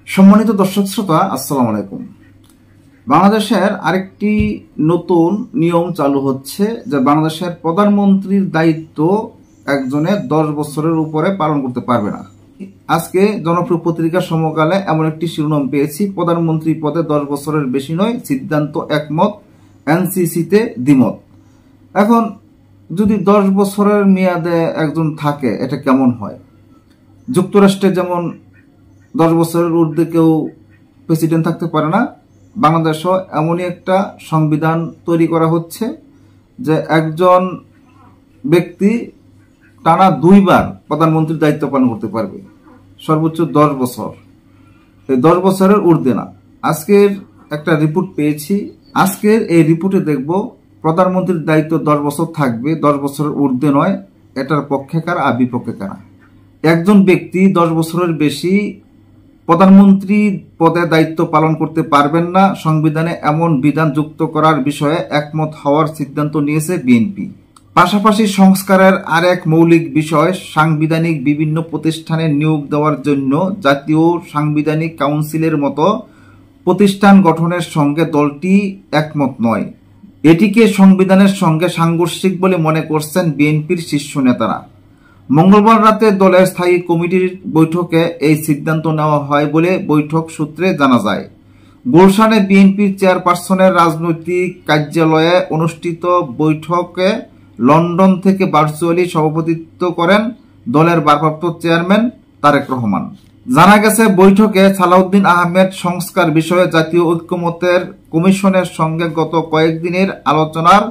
সম্মানিত দর্শক শ্রোতা, আসসালামু আলাইকুম। বাংলাদেশের আরেকটি নতুন নিয়ম চালু হচ্ছে যে বাংলাদেশের প্রধানমন্ত্রীর দায়িত্ব একজনে 10 বছরের উপরে পালন করতে পারবে না। আজকে জনপ্রিয় পত্রিকা সমকালে এমন একটি শিরোনাম পেয়েছি, প্রধানমন্ত্রী পদে 10 বছরের বেশি নয়, সিদ্ধান্ত একমত, এনসিসিতে দ্বিমত। এখন যদি 10 বছরের মেয়াদে একজন থাকে, এটা কেমন হয়? যুক্তরাষ্ট্রে যেমন 10 বছরের ঊর্ধ্বে কেউ প্রেসিডেন্ট থাকতে পারে না, বাংলাদেশও এমনই একটা সংবিধান তৈরি করা হচ্ছে যে একজন ব্যক্তি টানা 2 বার প্রধানমন্ত্রীর দায়িত্ব পালন করতে পারবে, সর্বোচ্চ 10 বছর। এই 10 বছরের ঊর্ধ্বে না। আজকের একটা রিপোর্ট পেয়েছি, আজকের এই রিপোর্টে দেখব প্রধানমন্ত্রীর দায়িত্ব 10 বছর থাকবে, 10 বছরের ঊর্ধ্বে নয়। এটার পক্ষে কারা আর বিপক্ষে কারা? একজন ব্যক্তি 10 বছরের বেশি প্রধানমন্ত্রী পদে দায়িত্ব পালন করতে পারবেন না, সংবিধানে এমন বিধান যুক্ত করার বিষয়ে একমত হওয়ার সিদ্ধান্ত নিয়েছে বিএনপি। পাশাপাশি সংস্কারের আরেক মৌলিক বিষয়, সাংবিধানিক বিভিন্ন প্রতিষ্ঠানে নিয়োগ দেওয়ার জন্য জাতীয় সাংবিধানিক কাউন্সিলের মতো প্রতিষ্ঠান গঠনের সঙ্গে দলটি একমত নয়। এটিকে সংবিধানের সঙ্গে সাংঘর্ষিক বলে মনে করছেন বিএনপির শীর্ষ নেতারা। মঙ্গলবার রাতে দলের স্থায়ী কমিটির বৈঠকে এই সিদ্ধান্ত নেওয়া হয় বলে বৈঠক সূত্রে জানা যায়। গুলশানে বিএনপির চেয়ারপারসনের রাজনৈতিক কার্যালয়ে অনুষ্ঠিত বৈঠকে লন্ডন থেকে ভার্চুয়ালি সভাপতিত্ব করেন দলের ভারপ্রাপ্ত চেয়ারম্যান তারেক রহমান। জানা গেছে, বৈঠকে সালাউদ্দিন আহমেদ সংস্কার বিষয়ে জাতীয় ঐক্যমত্যের কমিশনের সঙ্গে গত কয়েকদিনের আলোচনার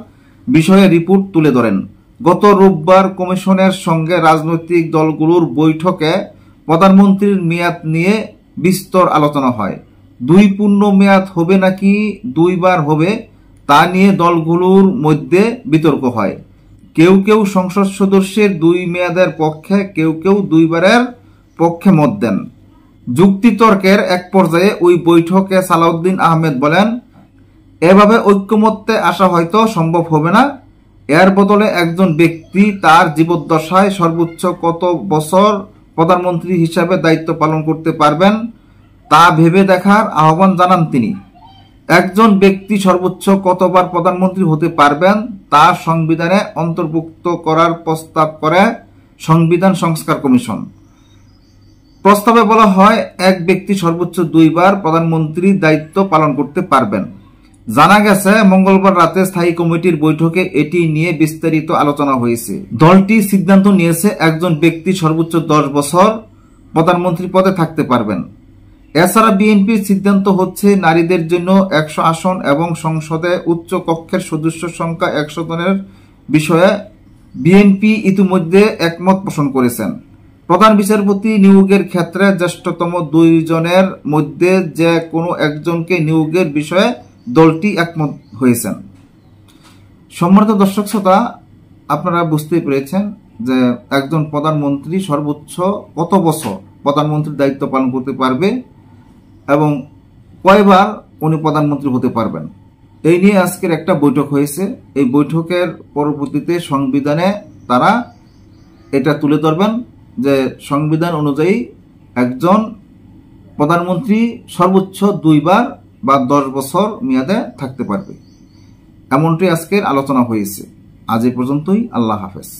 বিষয়ে রিপোর্ট তুলে ধরেন। গত রোববার কমিশনের সঙ্গে রাজনৈতিক দলগুলোর বৈঠকে প্রধানমন্ত্রীর মেয়াদ নিয়ে বিস্তর আলোচনা হয়। 2 পূর্ণ মেয়াদ হবে নাকি 2 বার হবে, তা নিয়ে দলগুলোর মধ্যে বিতর্ক হয়। কেউ কেউ সংসদ সদস্যের 2 মেয়াদের পক্ষে, কেউ কেউ 2 বারের পক্ষে মত দেন। যুক্তিতর্কের এক পর্যায়ে ওই বৈঠকে সালাউদ্দিন আহমেদ বলেন, এভাবে ঐক্যমত্যে আসা হয়তো সম্ভব হবে না। এর বদলে একজন ব্যক্তি তার জীবদ্দশায় সর্বোচ্চ কত বছর প্রধানমন্ত্রী হিসাবে দায়িত্ব পালন করতে পারবেন তা ভেবে দেখার আহ্বান জানান তিনি। একজন ব্যক্তি সর্বোচ্চ কতবার প্রধানমন্ত্রী হতে পারবেন তা সংবিধানে অন্তর্ভুক্ত করার প্রস্তাব করে সংবিধান সংস্কার কমিশন। প্রস্তাবে বলা হয়, এক ব্যক্তি সর্বোচ্চ 2 বার প্রধানমন্ত্রীর দায়িত্ব পালন করতে পারবেন। জানা গেছে, মঙ্গলবার রাতে স্থায়ী কমিটির বৈঠকে এটি নিয়ে বিস্তারিত আলোচনা হয়েছে। দলটি সিদ্ধান্ত নিয়েছে একজন ব্যক্তি সর্বোচ্চ 10 বছর প্রধানমন্ত্রী পদে থাকতে পারবেন। এছাড়া বিএনপির সিদ্ধান্ত হচ্ছে নারীদের জন্য 100 আসন এবং সংসদে উচ্চ কক্ষের সদস্য সংখ্যা 100 জনের বিষয়ে বিএনপি ইতিমধ্যে একমত পোষণ করেছেন। প্রধান বিচারপতি নিয়োগের ক্ষেত্রে জ্যেষ্ঠতম 2 জনের মধ্যে যে কোনো একজনকে নিয়োগের বিষয়ে দলটি একমত হয়েছেন। সম্মানিত দর্শক শ্রোতা, আপনারা বুঝতেই পেরেছেন যে একজন প্রধানমন্ত্রী সর্বোচ্চ কত বছর প্রধানমন্ত্রীর দায়িত্ব পালন করতে পারবে এবং কয়বার উনি প্রধানমন্ত্রী হতে পারবেন। এই নিয়ে আজকের একটা বৈঠক হয়েছে। এই বৈঠকের পরবর্তীতে সংবিধানে তারা এটা তুলে ধরবেন যে সংবিধান অনুযায়ী একজন প্রধানমন্ত্রী সর্বোচ্চ 2 বার বা 10 বছর মেয়াদে থাকতে পারবে। এমনটি আজকের আলোচনা হয়েছে। আজ এই পর্যন্তই। আল্লাহ হাফেজ।